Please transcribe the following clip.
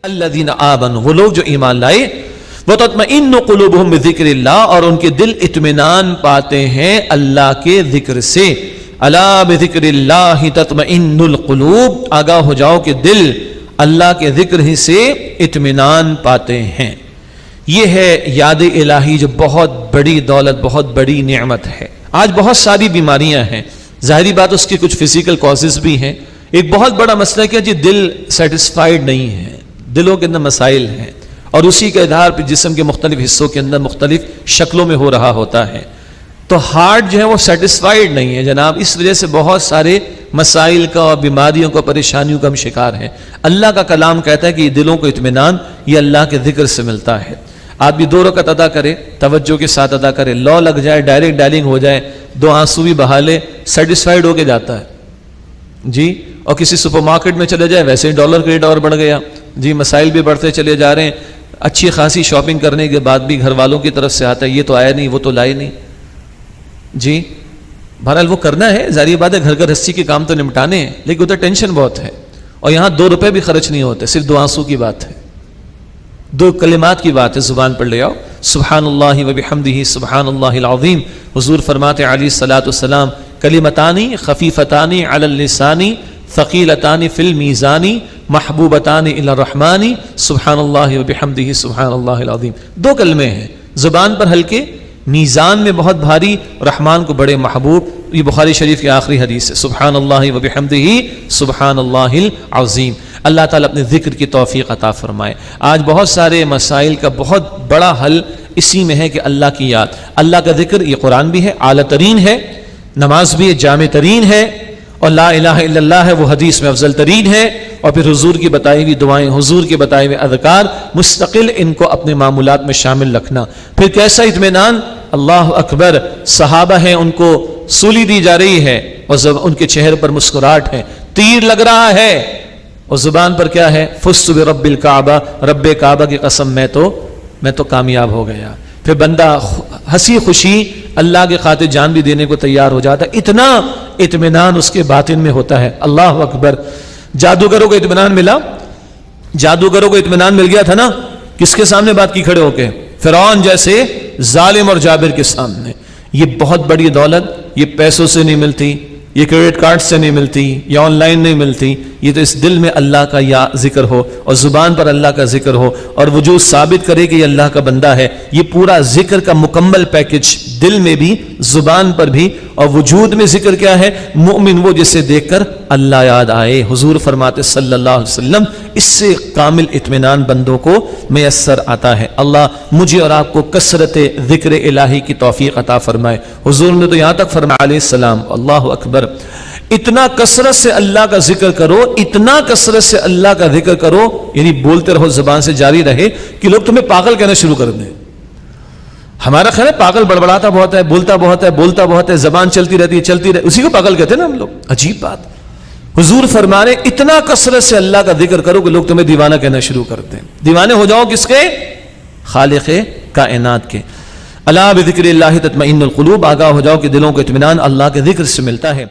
الذین آمنوا، وہ لوگ جو ایمان لائے، وتطمئن قلوبہم بذکر اللہ، اور ان کے دل اطمینان پاتے ہیں اللہ کے ذکر سے۔ الا بذکر اللہ تطمئن القلوب، آگاہ ہو جاؤ کہ دل اللہ کے ذکر ہی سے اطمینان پاتے ہیں۔ یہ ہے یاد الہی جو بہت بڑی دولت، بہت بڑی نعمت ہے۔ آج بہت ساری بیماریاں ہیں، ظاہری بات اس کی کچھ فزیکل کازز بھی ہیں۔ ایک بہت بڑا مسئلہ کیا جی، دل سیٹسفائیڈ نہیں ہے، دلوں کے اندر مسائل ہیں، اور اسی کے آدھار پہ جسم کے مختلف حصوں کے اندر مختلف شکلوں میں ہو رہا ہوتا ہے۔ تو ہارٹ جو ہے وہ سیٹسفائیڈ نہیں ہے جناب، اس وجہ سے بہت سارے مسائل کا اور بیماریوں کا، پریشانیوں کا ہم شکار ہیں۔ اللہ کا کلام کہتا ہے کہ یہ دلوں کو اطمینان یہ اللہ کے ذکر سے ملتا ہے۔ آپ بھی 2 رکعت ادا کرے، توجہ کے ساتھ ادا کرے، لو لگ جائے، ڈائریکٹ ڈائلنگ ہو جائے، 2 آنسو بھی بہا لے، سیٹسفائیڈ ہو کے جاتا ہے جی۔ اور کسی سپر مارکیٹ میں چلے جائے، ویسے ہی ڈالر کا ریٹ اور بڑھ گیا جی، مسائل بھی بڑھتے چلے جا رہے ہیں۔ اچھی خاصی شاپنگ کرنے کے بعد بھی گھر والوں کی طرف سے آتا ہے یہ تو آیا نہیں، وہ تو لائے نہیں جی۔ بہرحال وہ کرنا ہے، ظاہر بات ہے، گھر گھرستی کے کام تو نمٹانے ہیں، لیکن ادھر ٹینشن بہت ہے، اور یہاں 2 روپے بھی خرچ نہیں ہوتے، صرف 2 آنسو کی بات ہے، 2 کلمات کی بات ہے، زبان پر لے آؤ، سبحان اللہ و بحمدہ سبحان اللہ العظیم۔ حضور فرماتے علیہ الصلوۃ والسلام، کلمتانی خفیفتانی علی اللسان ثقیلتان فی المیزان محبوبتان الی الرحمن سبحان اللہ و بحمدہ سبحان اللہ العظیم۔ 2 کلمے ہیں، زبان پر ہلکے، میزان میں بہت بھاری، رحمان کو بڑے محبوب۔ یہ بخاری شریف کی آخری حدیث ہے، سبحان اللہ و بحمدہ سبحان اللہ العظیم۔ اللہ تعالیٰ اپنے ذکر کی توفیق عطا فرمائے۔ آج بہت سارے مسائل کا بہت بڑا حل اسی میں ہے کہ اللہ کی یاد، اللہ کا ذکر۔ یہ قرآن بھی ہے، اعلیٰ ترین ہے، نماز بھی ہے، جامع ترین ہے، اور لا الہ الا اللہ ہے، وہ حدیث میں افضل ترین ہے، اور پھر حضور کی بتائی ہوئی دعائیں، حضور کے بتائے ہوئے اذکار، مستقل ان کو اپنے معمولات میں شامل رکھنا۔ پھر کیسا اطمینان، اللہ اکبر، صحابہ ہیں، ان کو سولی دی جا رہی ہے اور ان کے چہرے پر مسکراہٹ ہے، تیر لگ رہا ہے، اور زبان پر کیا ہے، فزت برب الکعبہ، رب کعبہ کی قسم، میں تو کامیاب ہو گیا۔ پھر بندہ ہنسی خوشی اللہ کے خاطر جان بھی دینے کو تیار ہو جاتا ہے، اتنا اطمینان اس کے باطن میں ہوتا ہے۔ اللہ اکبر۔ جادوگروں کو اطمینان ملا، جادوگروں کو اطمینان مل گیا تھا نا، کس کے سامنے بات کی کھڑے ہو کے؟ فرعون جیسے ظالم اور جابر کے سامنے۔ یہ بہت بڑی دولت، یہ پیسوں سے نہیں ملتی، یہ کریڈٹ کارڈ سے نہیں ملتی، یا آن لائن نہیں ملتی، یہ تو اس دل میں اللہ کا یا ذکر ہو، اور زبان پر اللہ کا ذکر ہو، اور وجود ثابت کرے کہ یہ اللہ کا بندہ ہے۔ یہ پورا ذکر کا مکمل پیکج، دل میں بھی، زبان پر بھی، اور وجود میں ذکر کیا ہے؟ مومن وہ جسے دیکھ کر اللہ یاد آئے۔ حضور فرماتے صلی اللہ علیہ وسلم، اس سے کامل اطمینان بندوں کو میسر آتا ہے۔ اللہ مجھے اور آپ کو کثرت ذکر الہی کی توفیق عطا فرمائے۔ حضور نے تو یہاں تک فرمایا علیہ السلام، اللہ اکبر، اتنا کثرت سے اللہ کا ذکر کرو، اتنا کثرت سے اللہ کا ذکر کرو، یعنی بولتے رہو، زبان سے جاری رہے، کہ لوگ تمہیں پاگل کہنا شروع کر دیں۔ ہمارا خیال ہے پاگل بڑبڑاتا بہت ہے، بولتا بہت ہے، زبان چلتی رہتی ہے، اسی کو پاگل کہتے ہیں نا ہم لوگ۔ عجیب بات، حضور فرما رہے اتنا کثرت سے اللہ کا ذکر کرو کہ لوگ تمہیں دیوانہ کہنا شروع کر دیں۔ دیوانے ہو جاؤ کس کے؟ خالق کائنات کے۔ الا بذکر اللہ تطمئن القلوب، آگاہ ہو جاؤ کہ دلوں کو اطمینان اللہ کے ذکر سے ملتا ہے۔